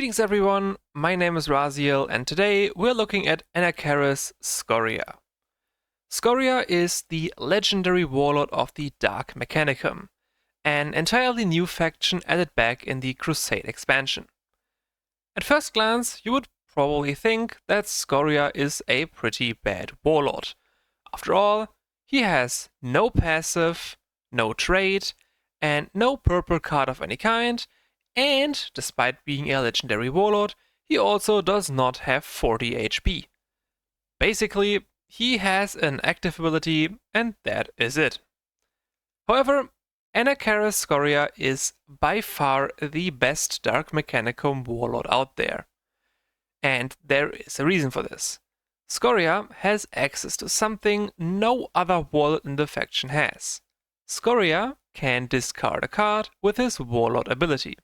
Greetings everyone, my name is Raziel and today we're looking at Anacharis Scoria. Scoria is the legendary warlord of the Dark Mechanicum, an entirely new faction added back in the Crusade expansion. At first glance, you would probably think that Scoria is a pretty bad warlord. After all, he has no passive, no trait, and no purple card of any kind, and despite being a legendary warlord, he also does not have 40 HP. Basically, he has an active ability, and that is it. However, Anacharis Scoria is by far the best Dark Mechanicum warlord out there. And there is a reason for this. Scoria has access to something no other warlord in the faction has. Scoria can discard a card with his warlord ability.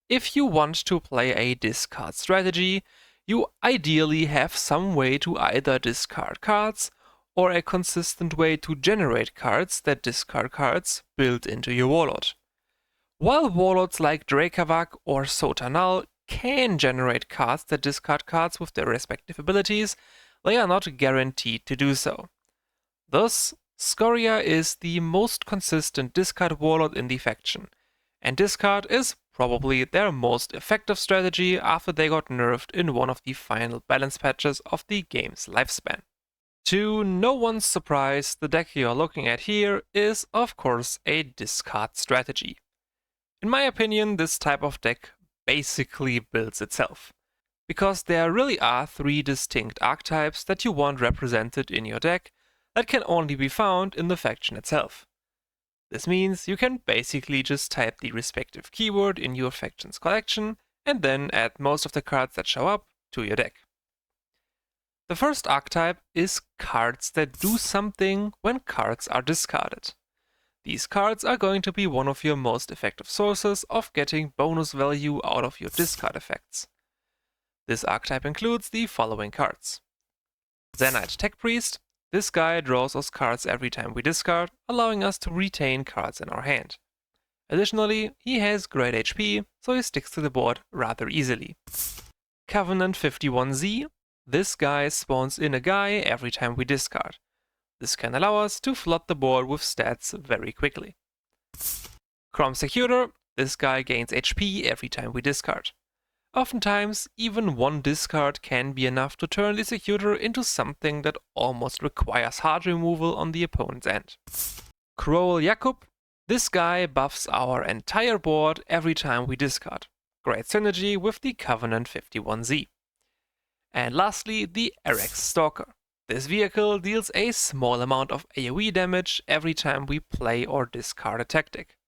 If you want to play a discard strategy, you ideally have some way to either discard cards or a consistent way to generate cards that discard cards built into your warlord. While warlords like Drakavak or Sotanal can generate cards that discard cards with their respective abilities, they are not guaranteed to do so. Thus, Scoria is the most consistent discard warlord in the faction, and discard is probably their most effective strategy after they got nerfed in one of the final balance patches of the game's lifespan. To no one's surprise, the deck you are looking at here is, of course, a discard strategy. In my opinion, this type of deck basically builds itself, because there really are three distinct archetypes that you want represented in your deck that can only be found in the faction itself. This means you can basically just type the respective keyword in your faction's collection and then add most of the cards that show up to your deck. The first archetype is cards that do something when cards are discarded. These cards are going to be one of your most effective sources of getting bonus value out of your discard effects. This archetype includes the following cards. Zenyte Tech Priest. This guy draws us cards every time we discard, allowing us to retain cards in our hand. Additionally, he has great HP, so he sticks to the board rather easily. Covenant 51Z. This guy spawns in a guy every time we discard. This can allow us to flood the board with stats very quickly. Crom Secutor. This guy gains HP every time we discard. Oftentimes, even one discard can be enough to turn the Secutor into something that almost requires hard removal on the opponent's end. Kroel Jakub. This guy buffs our entire board every time we discard. Great synergy with the Covenant 51Z. And lastly, the Erex Stalker. This vehicle deals a small amount of AoE damage every time we play or discard a tactic.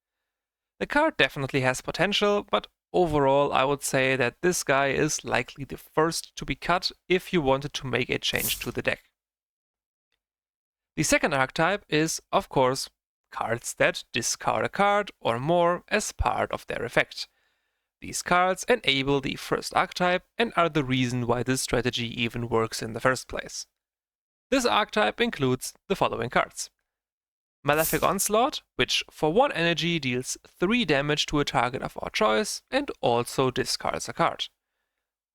The card definitely has potential, but overall, I would say that this guy is likely the first to be cut if you wanted to make a change to the deck. The second archetype is, of course, cards that discard a card or more as part of their effect. These cards enable the first archetype and are the reason why this strategy even works in the first place. This archetype includes the following cards. Malefic Onslaught, which for 1 energy deals 3 damage to a target of our choice and also discards a card.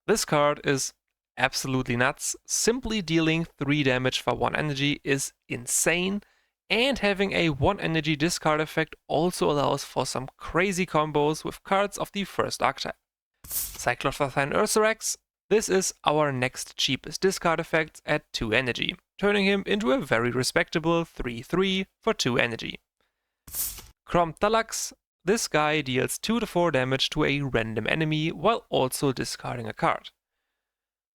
This card is absolutely nuts. Simply dealing 3 damage for 1 energy is insane, and having a 1 energy discard effect also allows for some crazy combos with cards of the first archetype. Cyclophathine Ursarex. This is our next cheapest discard effect at 2 energy, turning him into a very respectable 3/3 for 2 energy. Crom Talax. This guy deals 2 to 4 damage to a random enemy while also discarding a card.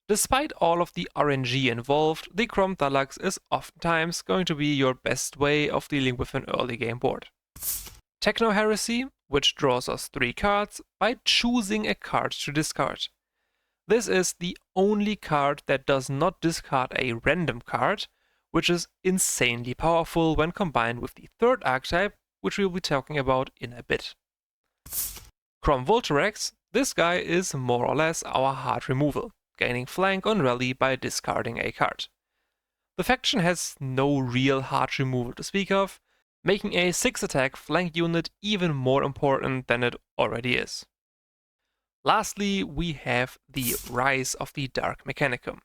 Despite all of the RNG involved, the Crom Talax is oftentimes going to be your best way of dealing with an early game board. Techno Heresy, which draws us 3 cards by choosing a card to discard. This is the only card that does not discard a random card, which is insanely powerful when combined with the third archetype, which we'll be talking about in a bit. Crom Volterex. This guy is more or less our hard removal, gaining flank on rally by discarding a card. The faction has no real hard removal to speak of, making a 6 attack flank unit even more important than it already is. Lastly, we have the Rise of the Dark Mechanicum.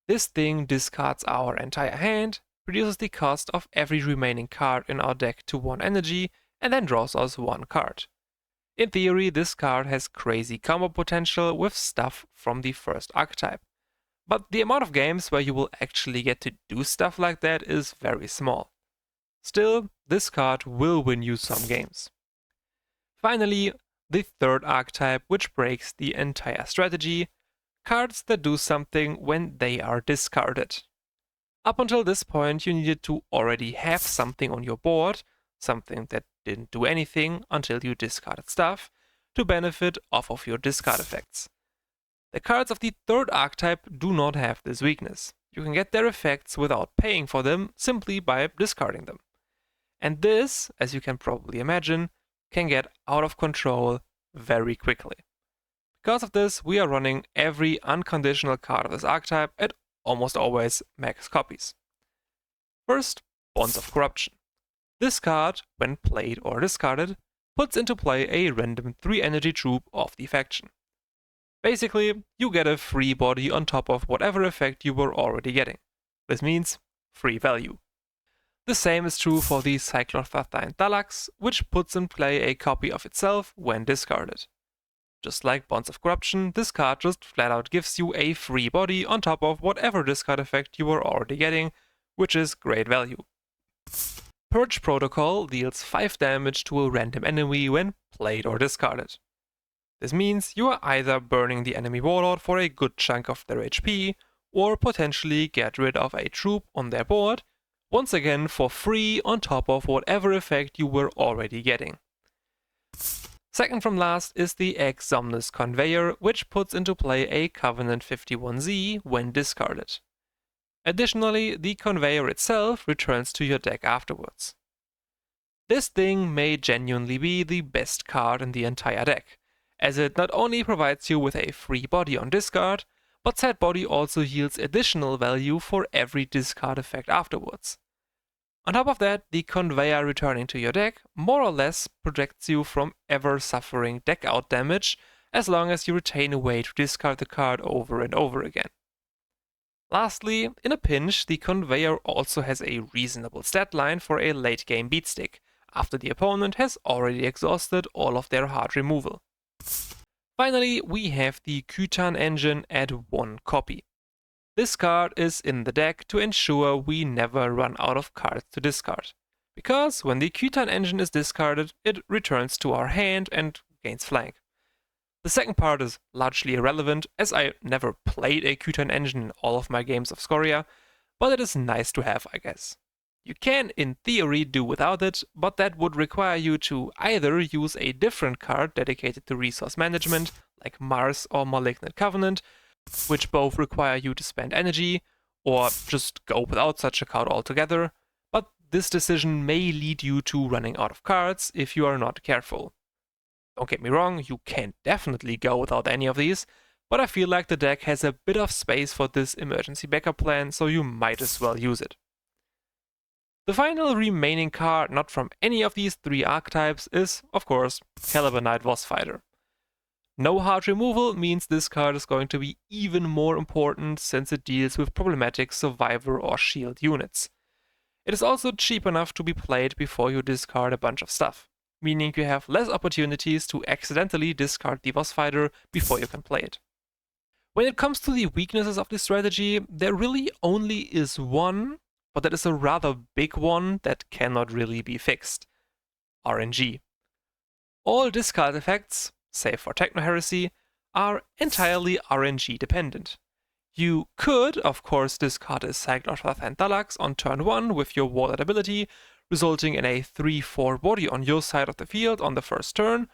This thing discards our entire hand, reduces the cost of every remaining card in our deck to 1 energy, and then draws us 1 card. In theory, this card has crazy combo potential with stuff from the first archetype, but the amount of games where you will actually get to do stuff like that is very small. Still, this card will win you some games. Finally, the third archetype, which breaks the entire strategy, cards that do something when they are discarded. Up until this point, you needed to already have something on your board, something that didn't do anything until you discarded stuff, to benefit off of your discard effects. The cards of the third archetype do not have this weakness. You can get their effects without paying for them simply by discarding them. And this, as you can probably imagine, can get out of control very quickly. Because of this, we are running every unconditional card of this archetype at almost always max copies. First, Bonds of Corruption. This card, when played or discarded, puts into play a random 3 energy troop of the faction. Basically, you get a free body on top of whatever effect you were already getting. This means free value. The same is true for the Cyclotharthine Thalax, which puts in play a copy of itself when discarded. Just like Bonds of Corruption, this card just flat out gives you a free body on top of whatever discard effect you were already getting, which is great value. Purge Protocol deals 5 damage to a random enemy when played or discarded. This means you are either burning the enemy warlord for a good chunk of their HP, or potentially get rid of a troop on their board, once again for free on top of whatever effect you were already getting. Second from last is the Exomnus Conveyor, which puts into play a Covenant 51Z when discarded. Additionally, the Conveyor itself returns to your deck afterwards. This thing may genuinely be the best card in the entire deck, as it not only provides you with a free body on discard, but said body also yields additional value for every discard effect afterwards. On top of that, the Conveyor returning to your deck more or less protects you from ever suffering deck out damage, as long as you retain a way to discard the card over and over again. Lastly, in a pinch, the Conveyor also has a reasonable stat line for a late game beatstick, after the opponent has already exhausted all of their hard removal. Finally, we have the Kytan engine at 1 copy. This card is in the deck to ensure we never run out of cards to discard, because when the Kytan engine is discarded, it returns to our hand and gains flank. The second part is largely irrelevant, as I never played a Kytan engine in all of my games of Scoria, but it is nice to have, I guess. You can, in theory, do without it, but that would require you to either use a different card dedicated to resource management, like Mars or Malignant Covenant, which both require you to spend energy, or just go without such a card altogether, but this decision may lead you to running out of cards if you are not careful. Don't get me wrong, you can definitely go without any of these, but I feel like the deck has a bit of space for this emergency backup plan, so you might as well use it. The final remaining card not from any of these 3 archetypes is, of course, Calibanite Bossfighter. No hard removal means this card is going to be even more important since it deals with problematic survivor or shield units. It is also cheap enough to be played before you discard a bunch of stuff, meaning you have less opportunities to accidentally discard the Bossfighter before you can play it. When it comes to the weaknesses of this strategy, there really only is one, but that is a rather big one that cannot really be fixed: RNG. All discard effects, save for Techno Heresy, are entirely RNG dependent. You could, of course, discard a Cyclotharthine Thalax on turn 1 with your Warlord ability, resulting in a 3-4 body on your side of the field on the first turn,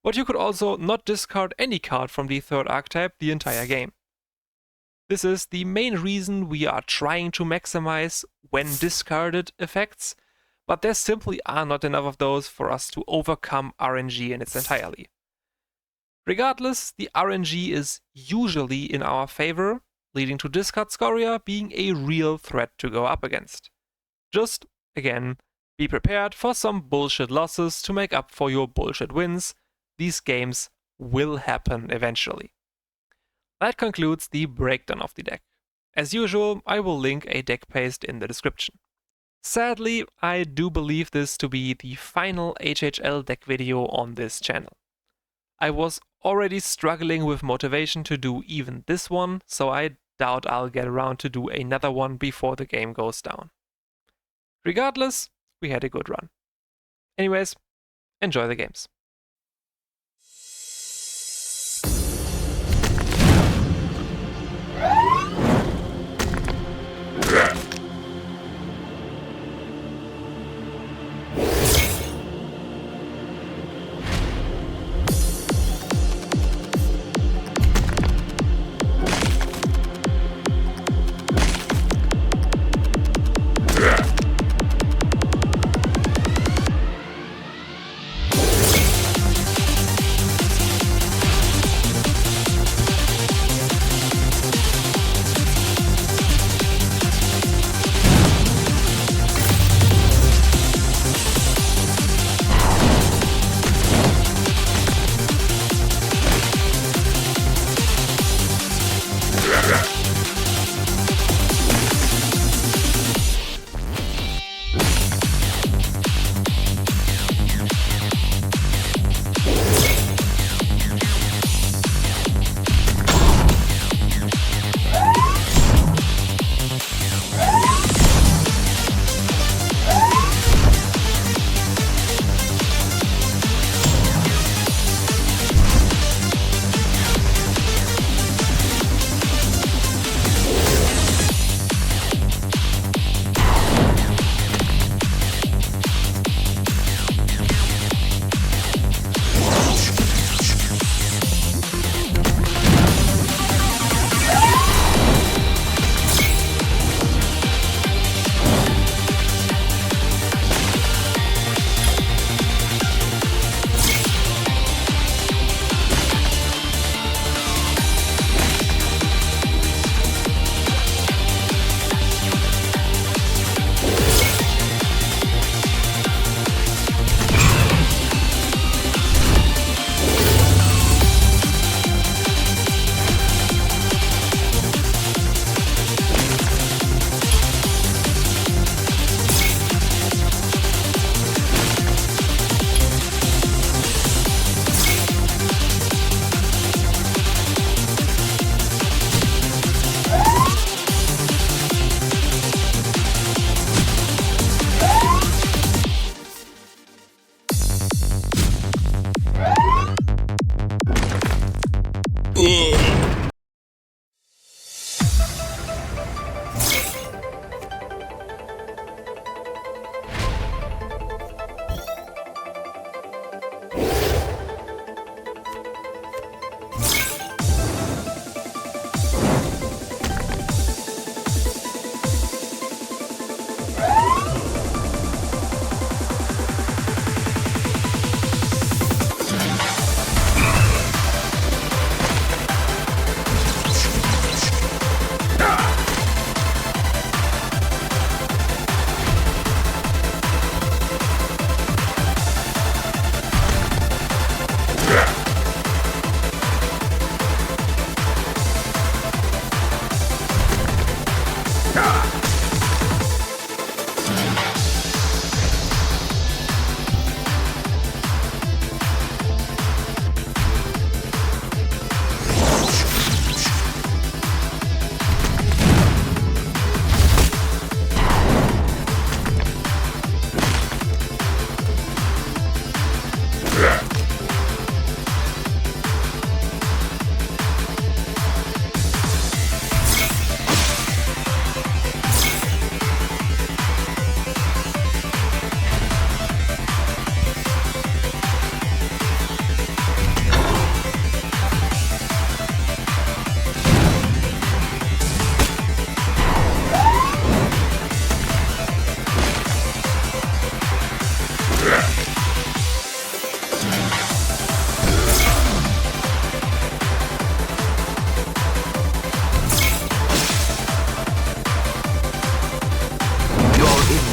but you could also not discard any card from the third archetype the entire game. This is the main reason we are trying to maximize when discarded effects, but there simply are not enough of those for us to overcome RNG in its entirety. Regardless, the RNG is usually in our favor, leading to Discard Scoria being a real threat to go up against. Just, again, be prepared for some bullshit losses to make up for your bullshit wins. These games will happen eventually. That concludes the breakdown of the deck. As usual, I will link a deck paste in the description. Sadly, I do believe this to be the final HHL deck video on this channel. I was already struggling with motivation to do even this one, so I doubt I'll get around to do another one before the game goes down. Regardless, we had a good run. Anyways, enjoy the games.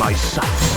my sights.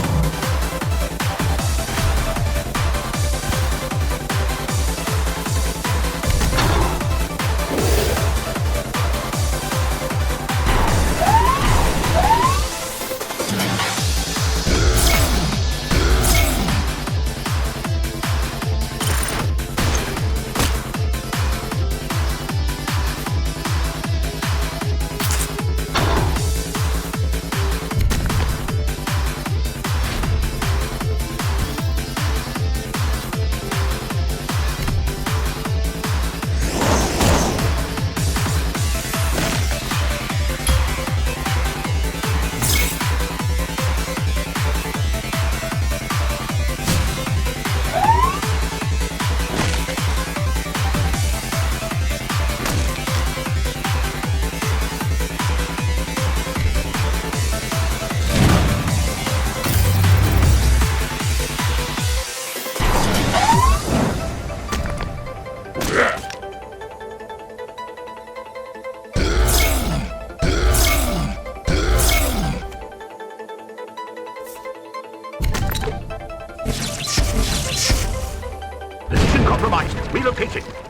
Relocating.